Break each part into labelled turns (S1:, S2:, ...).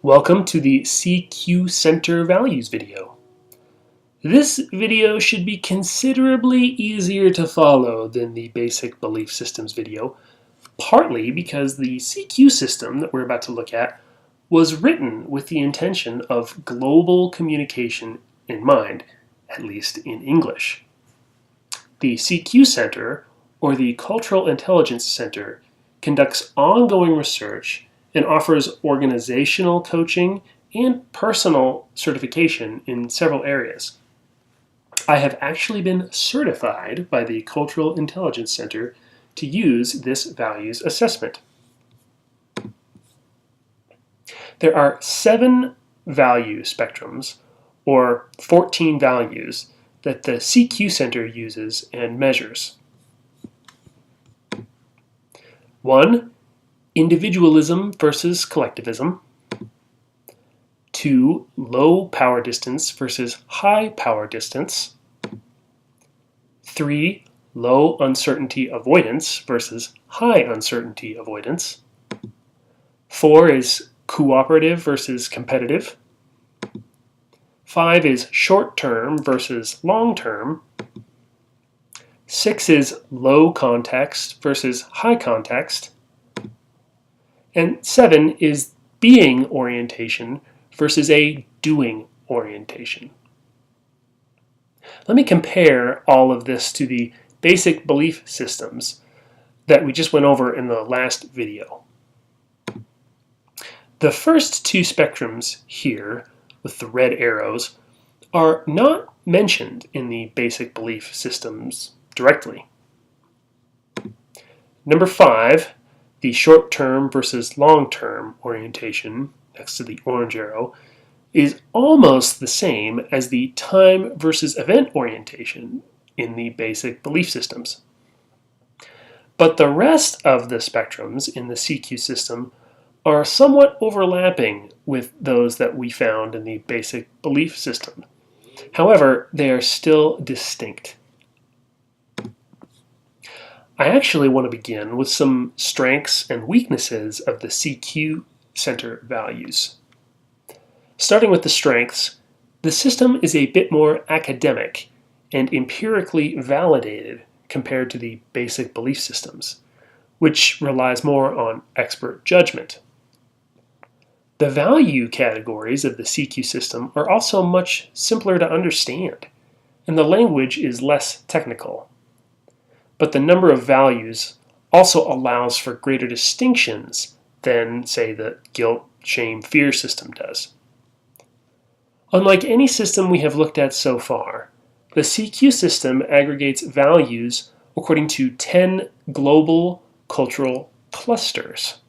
S1: Welcome to the CQ Center Values video. This video should be considerably easier to follow than the Basic Belief Systems video, partly because the CQ system that we're about to look at was written with the intention of global communication in mind, at least in English. The CQ Center, or the Cultural Intelligence Center, conducts ongoing research and offers organizational coaching and personal certification in several areas. I have actually been certified by the Cultural Intelligence Center to use this values assessment. There are 7 value spectrums, or 14 values, that the CQ Center uses and measures. 1. Individualism versus collectivism. 2. Low power distance versus high power distance. 3. Low uncertainty avoidance versus high uncertainty avoidance. 4 is cooperative versus competitive. 5 is short-term versus long-term. 6 is low context versus high context. And 7 is being orientation versus a doing orientation. Let me compare all of this to the basic belief systems that we just went over in the last video. The first 2 spectrums here, with the red arrows, are not mentioned in the basic belief systems directly. Number 5, the short-term versus long-term orientation, next to the orange arrow, is almost the same as the time versus event orientation in the basic belief systems. But the rest of the spectrums in the CQ system are somewhat overlapping with those that we found in the basic belief system. However, they are still distinct. I actually want to begin with some strengths and weaknesses of the CQ Center values. Starting with the strengths, the system is a bit more academic and empirically validated compared to the basic belief systems, which relies more on expert judgment. The value categories of the CQ system are also much simpler to understand, and the language is less technical. But the number of values also allows for greater distinctions than, say, the guilt, shame, fear system does. Unlike any system we have looked at so far, the CQ system aggregates values according to 10 global cultural clusters.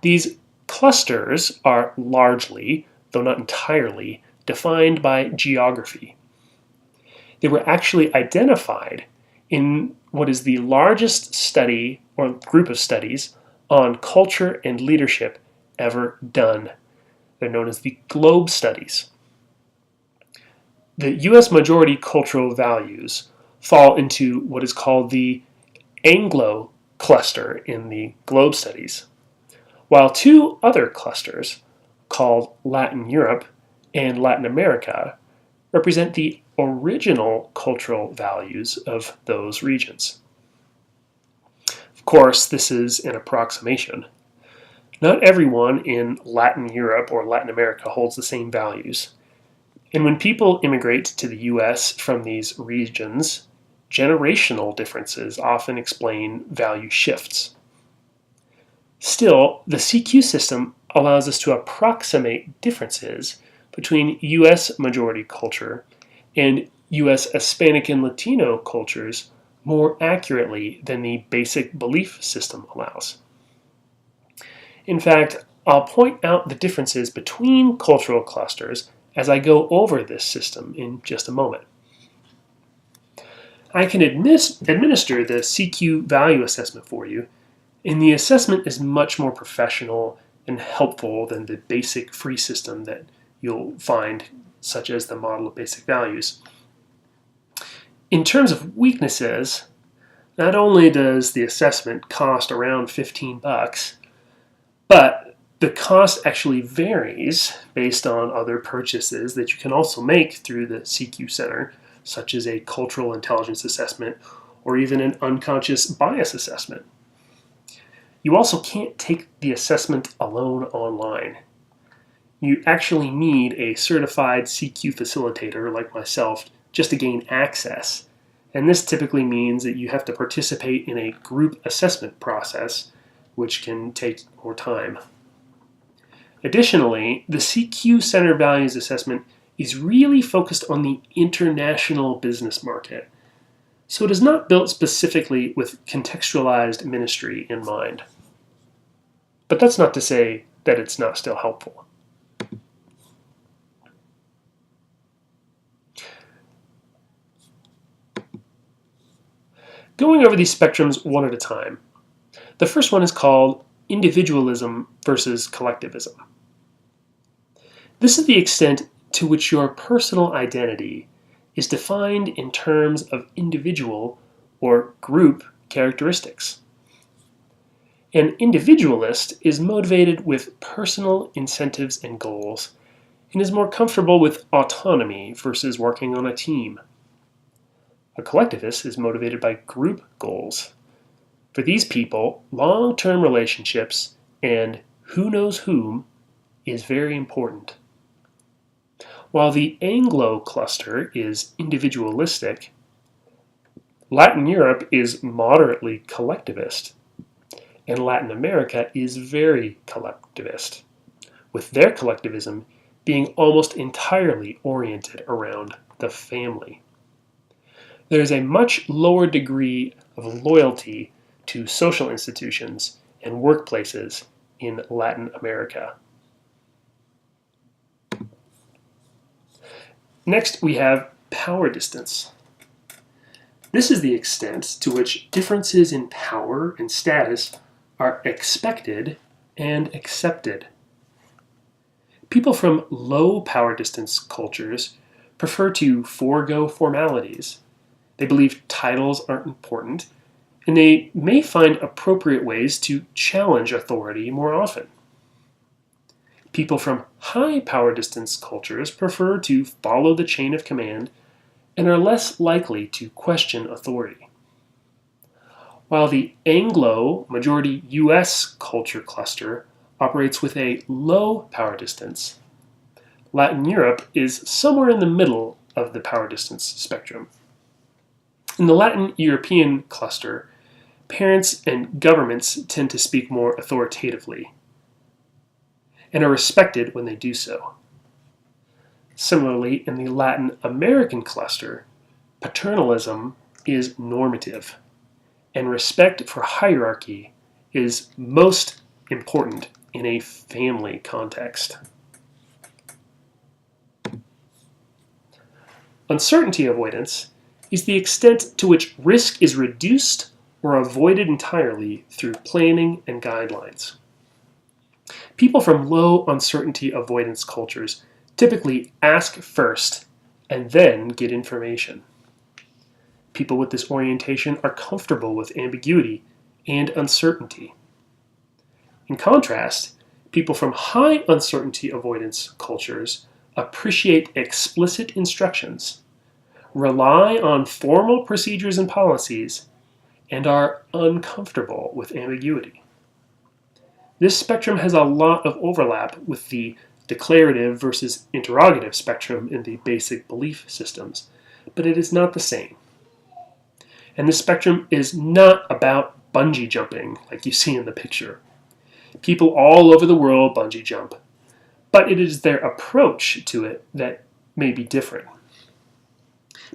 S1: These clusters are largely, though not entirely, defined by geography. They were actually identified in what is the largest study or group of studies on culture and leadership ever done. They're known as the Globe Studies. The U.S. majority cultural values fall into what is called the Anglo cluster in the Globe Studies, while 2 other clusters, called Latin Europe and Latin America, represent the original cultural values of those regions. Of course, this is an approximation. Not everyone in Latin Europe or Latin America holds the same values. And when people immigrate to the U.S. from these regions, generational differences often explain value shifts. Still, the CQ system allows us to approximate differences between U.S. majority culture and U.S. Hispanic and Latino cultures more accurately than the basic belief system allows. In fact, I'll point out the differences between cultural clusters as I go over this system in just a moment. I can administer the CQ value assessment for you, and the assessment is much more professional and helpful than the basic free system that you'll find, such as the model of basic values. In terms of weaknesses, not only does the assessment cost around $15, but The cost actually varies based on other purchases that you can also make through the CQ Center, such as a cultural intelligence assessment or even an unconscious bias assessment. You also can't take the assessment alone online. You actually need a certified CQ facilitator like myself just to gain access. And this typically means that you have to participate in a group assessment process, which can take more time. Additionally, the CQ Center Values Assessment is really focused on the international business market, so it is not built specifically with contextualized ministry in mind. But that's not to say that it's not still helpful. Going over these spectrums one at a time. The first one is called individualism versus collectivism. This is the extent to which your personal identity is defined in terms of individual or group characteristics. An individualist is motivated with personal incentives and goals and is more comfortable with autonomy versus working on a team. A collectivist is motivated by group goals. For these people, long-term relationships and who knows whom is very important. While the Anglo cluster is individualistic, Latin Europe is moderately collectivist, and Latin America is very collectivist, with their collectivism being almost entirely oriented around the family. There is a much lower degree of loyalty to social institutions and workplaces in Latin America. Next, we have power distance. This is the extent to which differences in power and status are expected and accepted. People from low power distance cultures prefer to forego formalities. They believe titles aren't important, and they may find appropriate ways to challenge authority more often. People from high power distance cultures prefer to follow the chain of command and are less likely to question authority. While the Anglo majority US culture cluster operates with a low power distance, Latin Europe is somewhere in the middle of the power distance spectrum. In the Latin European cluster, parents and governments tend to speak more authoritatively and are respected when they do so. Similarly, in the Latin American cluster, paternalism is normative, and respect for hierarchy is most important in a family context. Uncertainty avoidance is the extent to which risk is reduced or avoided entirely through planning and guidelines. People from low uncertainty avoidance cultures typically ask first and then get information. People with this orientation are comfortable with ambiguity and uncertainty. In contrast, people from high uncertainty avoidance cultures appreciate explicit instructions, rely on formal procedures and policies, and are uncomfortable with ambiguity. This spectrum has a lot of overlap with the declarative versus interrogative spectrum in the basic belief systems, but it is not the same. And this spectrum is not about bungee jumping like you see in the picture. People all over the world bungee jump, but it is their approach to it that may be different.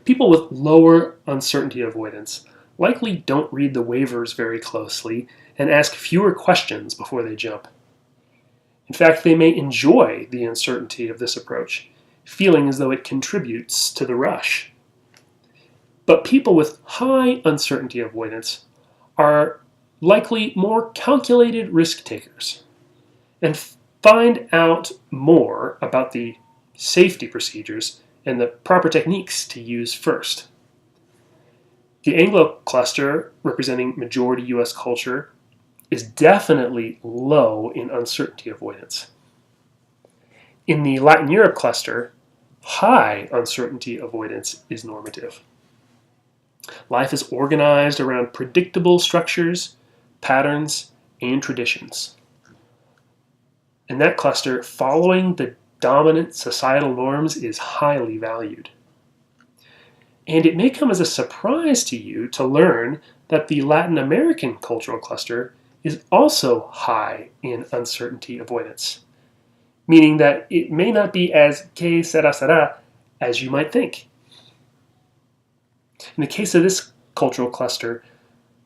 S1: People with lower uncertainty avoidance likely don't read the waivers very closely and ask fewer questions before they jump. In fact, they may enjoy the uncertainty of this approach, feeling as though it contributes to the rush. But people with high uncertainty avoidance are likely more calculated risk takers and find out more about the safety procedures and the proper techniques to use first. The Anglo cluster, representing majority US culture, is definitely low in uncertainty avoidance. In the Latin Europe cluster, high uncertainty avoidance is normative. Life is organized around predictable structures, patterns, and traditions. In that cluster, following the dominant societal norms is highly valued. And it may come as a surprise to you to learn that the Latin American cultural cluster is also high in uncertainty avoidance, meaning that it may not be as que sera sera as you might think. In the case of this cultural cluster,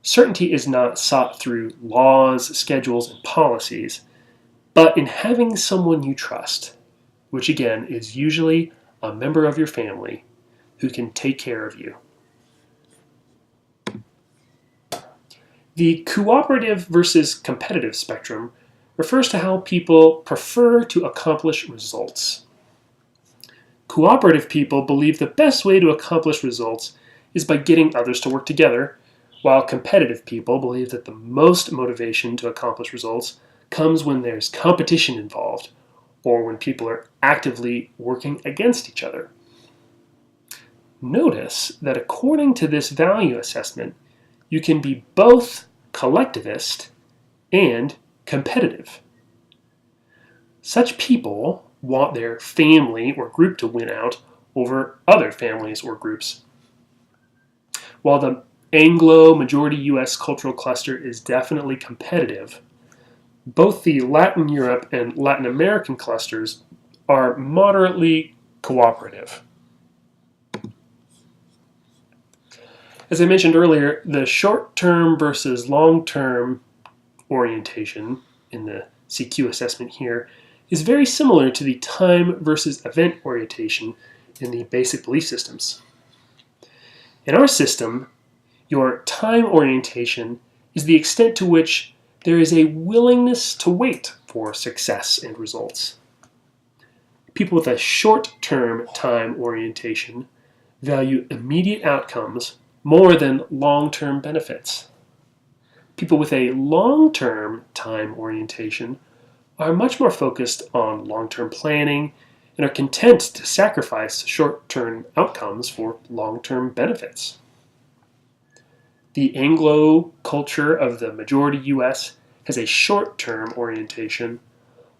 S1: certainty is not sought through laws, schedules, and policies, but in having someone you trust, which again is usually a member of your family who can take care of you. The cooperative versus competitive spectrum refers to how people prefer to accomplish results. Cooperative people believe the best way to accomplish results is by getting others to work together, while competitive people believe that the most motivation to accomplish results comes when there's competition involved, or when people are actively working against each other. Notice that according to this value assessment, you can be both collectivist and competitive. Such people want their family or group to win out over other families or groups. While the Anglo majority US cultural cluster is definitely competitive, both the Latin Europe and Latin American clusters are moderately cooperative. As I mentioned earlier, the short-term versus long-term orientation in the CQ assessment here is very similar to the time versus event orientation in the basic belief systems. In our system, your time orientation is the extent to which there is a willingness to wait for success and results. People with a short-term time orientation value immediate outcomes more than long-term benefits. People with a long-term time orientation are much more focused on long-term planning and are content to sacrifice short-term outcomes for long-term benefits. The Anglo culture of the majority US has a short-term orientation,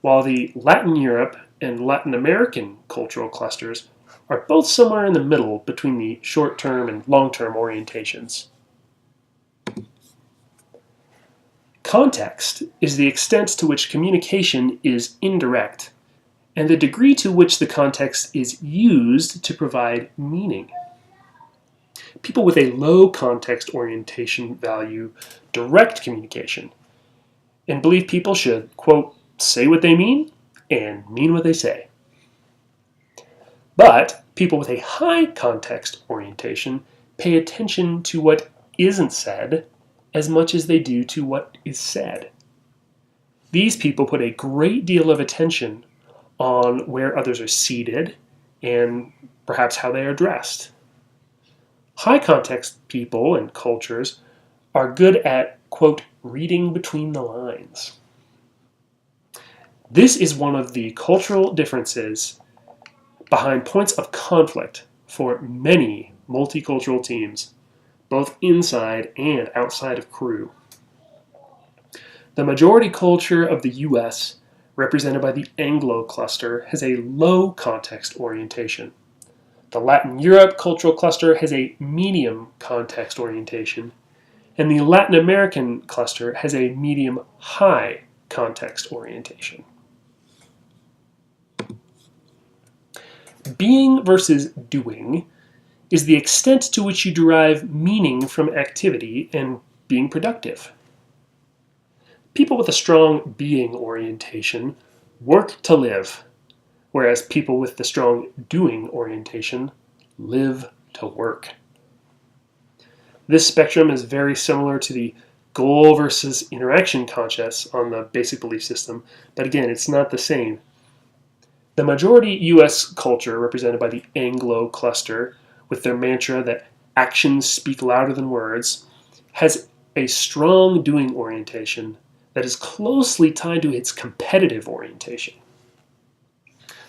S1: while the Latin Europe and Latin American cultural clusters are both somewhere in the middle between the short-term and long-term orientations. Context is the extent to which communication is indirect, and the degree to which the context is used to provide meaning. People with a low context orientation value direct communication and believe people should, quote, say what they mean and mean what they say. But people with a high context orientation pay attention to what isn't said as much as they do to what is said. These people put a great deal of attention on where others are seated and perhaps how they are dressed. High context people and cultures are good at, quote, reading between the lines. This is one of the cultural differences behind points of conflict for many multicultural teams, both inside and outside of Crew. The majority culture of the US, represented by the Anglo cluster, has a low context orientation. The Latin Europe cultural cluster has a medium context orientation, and the Latin American cluster has a medium-high context orientation. Being versus doing is the extent to which you derive meaning from activity and being productive. People with a strong being orientation work to live, whereas people with the strong doing orientation live to work. This spectrum is very similar to the goal versus interaction conscious on the basic belief system, but again, it's not the same. The majority US culture, represented by the Anglo cluster, with their mantra that actions speak louder than words, has a strong doing orientation that is closely tied to its competitive orientation.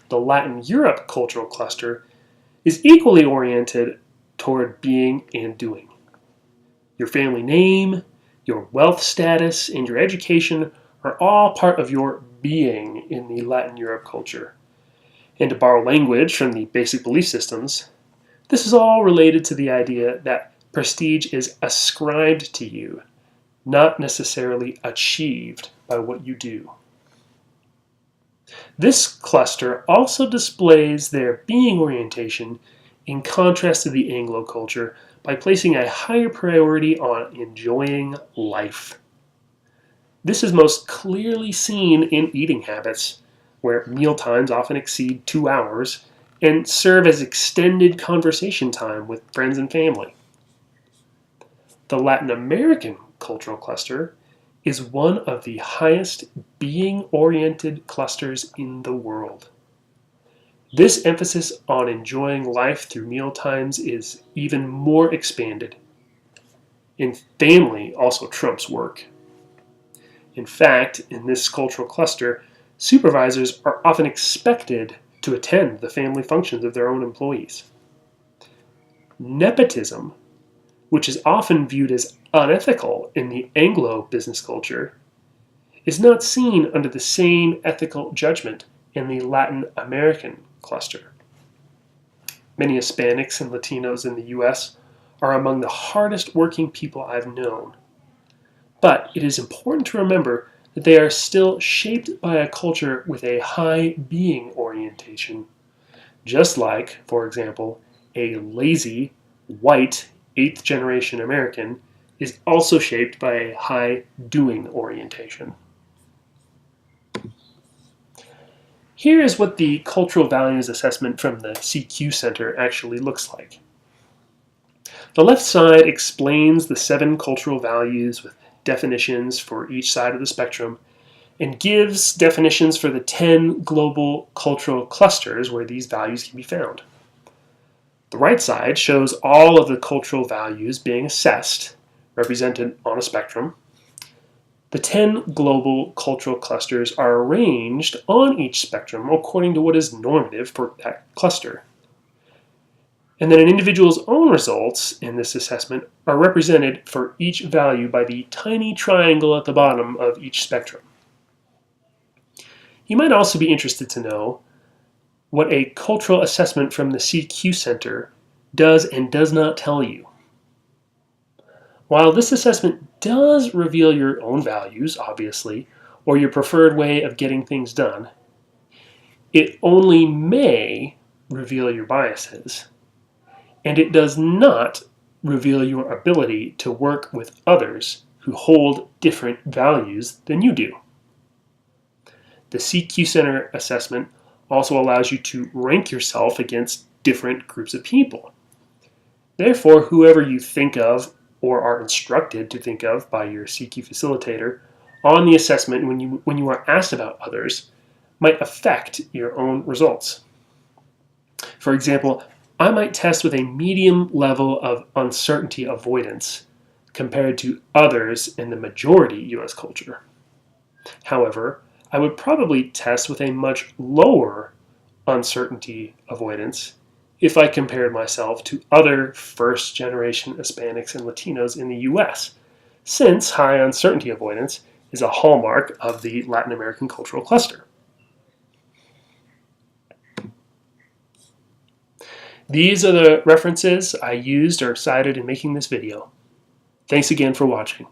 S1: The Latin Europe cultural cluster is equally oriented toward being and doing. Your family name, your wealth status, and your education are all part of your being in the Latin Europe culture. And to borrow language from the basic belief systems, this is all related to the idea that prestige is ascribed to you, not necessarily achieved by what you do. This cluster also displays their being orientation in contrast to the Anglo culture by placing a higher priority on enjoying life. This is most clearly seen in eating habits, where meal times often exceed 2 hours and serve as extended conversation time with friends and family. The Latin American cultural cluster is one of the highest being-oriented clusters in the world. This emphasis on enjoying life through meal times is even more expanded. And family also trumps work. In fact, in this cultural cluster, supervisors are often expected to attend the family functions of their own employees. Nepotism, which is often viewed as unethical in the Anglo business culture, is not seen under the same ethical judgment in the Latin American cluster. Many Hispanics and Latinos in the US are among the hardest working people I've known. But it is important to remember that they are still shaped by a culture with a high being orientation, just like, for example, a lazy, white, 8th generation American is also shaped by a high doing orientation. Here is what the Cultural Values Assessment from the CQ Center actually looks like. The left side explains the 7 cultural values with definitions for each side of the spectrum and gives definitions for the 10 global cultural clusters where these values can be found. The right side shows all of the cultural values being assessed, represented on a spectrum. The 10 global cultural clusters are arranged on each spectrum according to what is normative for that cluster. And then an individual's own results in this assessment are represented for each value by the tiny triangle at the bottom of each spectrum. You might also be interested to know what a cultural assessment from the CQ Center does and does not tell you. While this assessment does reveal your own values, obviously, or your preferred way of getting things done, it only may reveal your biases, and it does not reveal your ability to work with others who hold different values than you do. The CQ Center assessment also allows you to rank yourself against different groups of people. Therefore, whoever you think of or are instructed to think of by your CQ facilitator on the assessment when you are asked about others might affect your own results. For example, I might test with a medium level of uncertainty avoidance compared to others in the majority US culture. However, I would probably test with a much lower uncertainty avoidance if I compared myself to other first-generation Hispanics and Latinos in the US, since high uncertainty avoidance is a hallmark of the Latin American cultural cluster. These are the references I used or cited in making this video. Thanks again for watching.